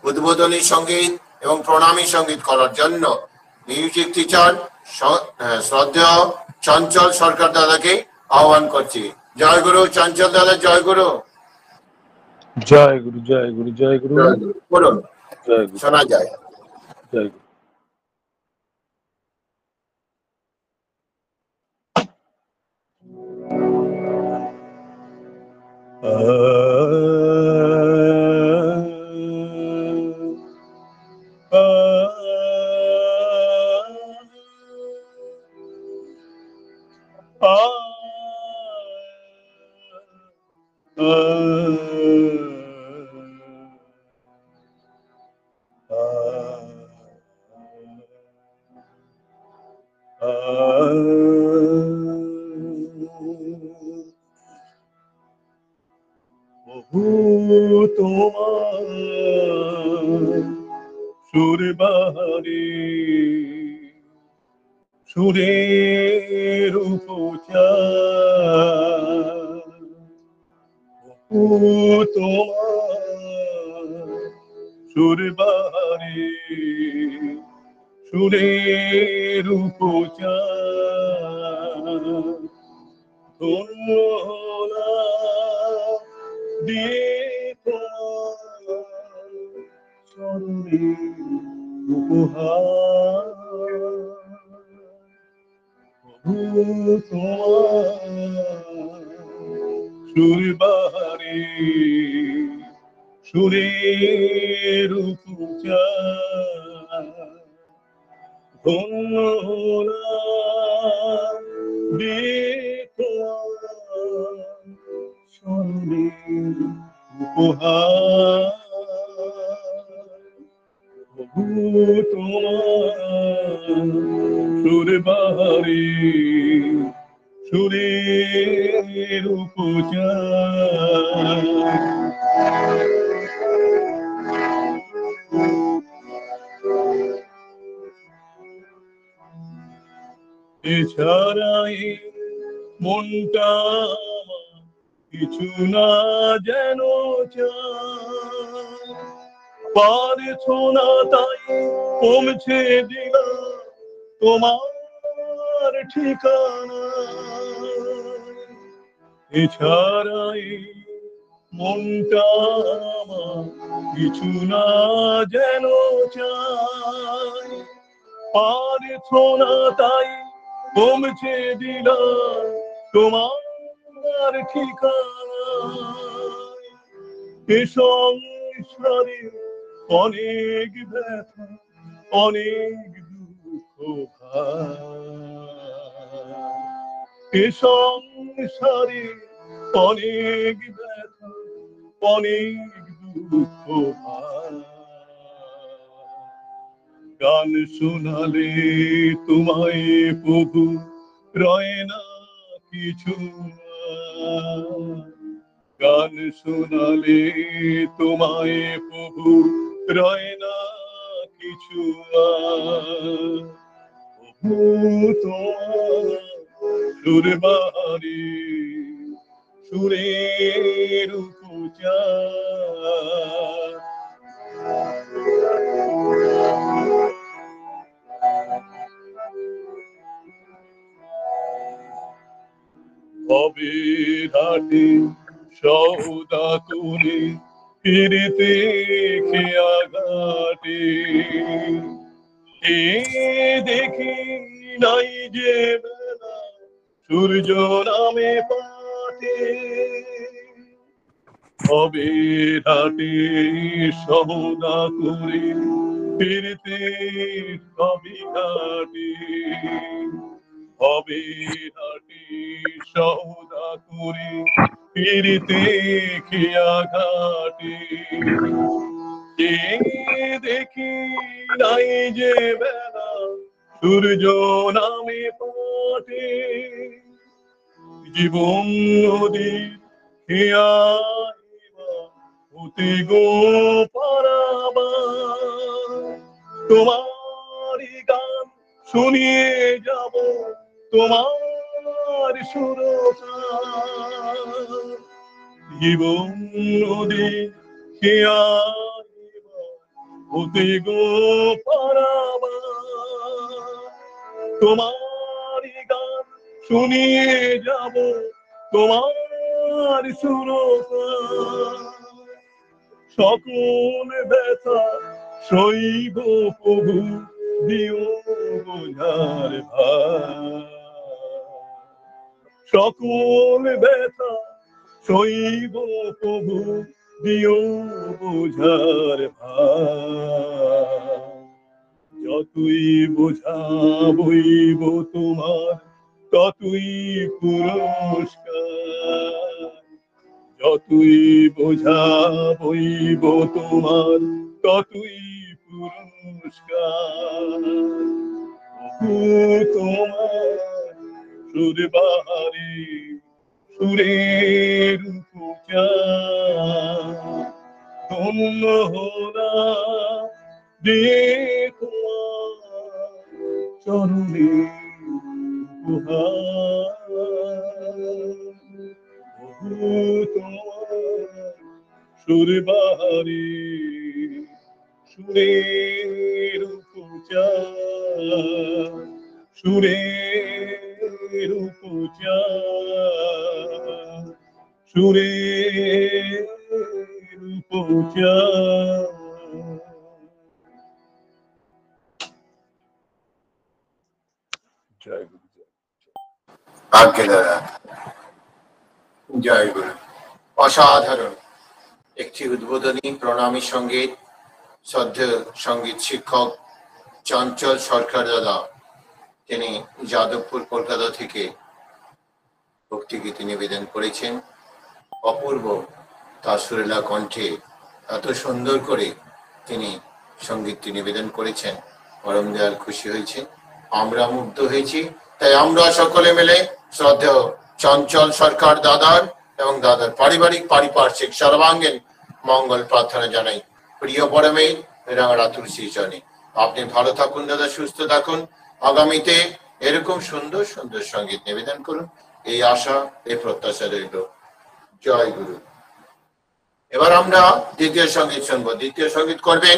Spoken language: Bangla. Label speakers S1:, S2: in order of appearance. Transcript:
S1: উদ্বোধনী সঙ্গীত এবং প্রণামী সঙ্গীত করার জন্য মিউজিক টিচার শ্রদ্ধেয় চঞ্চল সরকার দাদাকে আহ্বান করছি। জয় গুরু চঞ্চল দাদা, জয় গুরু।
S2: জয় গুরু, জয় গুরু, জয় গুরু।
S1: বলুন,
S2: জয় গুরু,
S1: শোনা যায়।
S2: জয় গুরু। তোমার সুরবাহারি সুরের উপচার, তোমার সুরবাহারি সুরের উপচার, ধন্য দিয়ে চরণে উপহার, সুরবাহারি সুরের উপচার, ধন্য চরণে উপহার, তোমার সুরবাহারি সুরের উপচার। এছাড়াই মনটা কিছু না যেন পারছ না তাই পৌঁছে দিলাম তোমার ঠিকানা। এছাড়াই মনটা কিছু না যেন চাই, পারছ না তাই পৌঁছে দিলাম তোমার ঠিকানা। এ সংসারে অনেক ব্যথা অনেক দুঃখ ভাই, এ সংসারে অনেক ব্যথা অনেক দুঃখ ভাই। গান শোনালে তোমায় প্রভু রয় না কিছু, গান শোনালে তোমায় প্রভু রয় না কিছু, তোমার সুরবাহারি সুরের উপচার। হবে ঘাটে সৌদা করে ফিরতে খেয়া ঘাটে, এ দেখি নাই যে বেলা সূর্য নামে পাটে। হবে ঘাটে সৌদা করে ফিরতে সবই ঘাটে, হবে ঘাটে সৌদা করে ফিরতে খেয়া ঘাটে, এ দেখি নাই যে বেলা সূর্য নামে পাটে। জীবন নদীর খেয়া হতে গো পারাবা, তোমারই গান শুনিয়ে যাব তোমার সুরকার। জীবন নদী খেয়া অতি গো পরামা, তোমারই গান শুনিয়ে যাব, তোমার সুরকার। সকল ব্যথা সইব প্রভু, দিও বোঝার ভার। সকল ব্যথা সইব প্রভু, দিও বোঝার ভার। যতই বোঝা বইব তোমার, ততই পুরস্কার। যতই বোঝা বইব তোমার, ততই পুরস্কার। তোমার সুর বাহারি, সুরের পূজা, ধন্য হলা দিয়ে তোমার চরণে তোমার সুর বাহারি, সুরের পূজা, সুরের পূজা, সুরের পূজা। জয় গুরু।
S1: আজ্ঞে দাদা, জয় গুরু। অসাধারণ একটি উদ্বোধনী প্রণামী সঙ্গীত। শ্রদ্ধেয় সঙ্গীত শিক্ষক চঞ্চল সরকার দাদা, তিনি যাদবপুর কলকাতা থেকে ভক্তিগীতি নিবেদন করেছেন। অপূর্ব তার সুরেলা কণ্ঠে এত সুন্দর করে তিনি সঙ্গীতটি নিবেদন করেছেন। পরম দয়াল খুশি হয়েছেন, আমরা মুগ্ধ হয়েছি। তাই আমরা সকলে মিলে শ্রদ্ধেয় চঞ্চল সরকার দাদার এবং দাদার পারিবারিক পারিপার্শ্বিক সর্বাঙ্গীন মঙ্গল প্রার্থনা জানাই। প্রিয় পরমে রাঙা তুলসী চরণে আপনি ভালো থাকুন দাদা, সুস্থ থাকুন। আগামীতে এরকম সুন্দর সুন্দর সঙ্গীত নিবেদন করুন, এই আশা, এই প্রত্যাশা রইল। জয় গুরু। এবার আমরা দ্বিতীয় সঙ্গীত শুনবো। দ্বিতীয় সঙ্গীত করবেন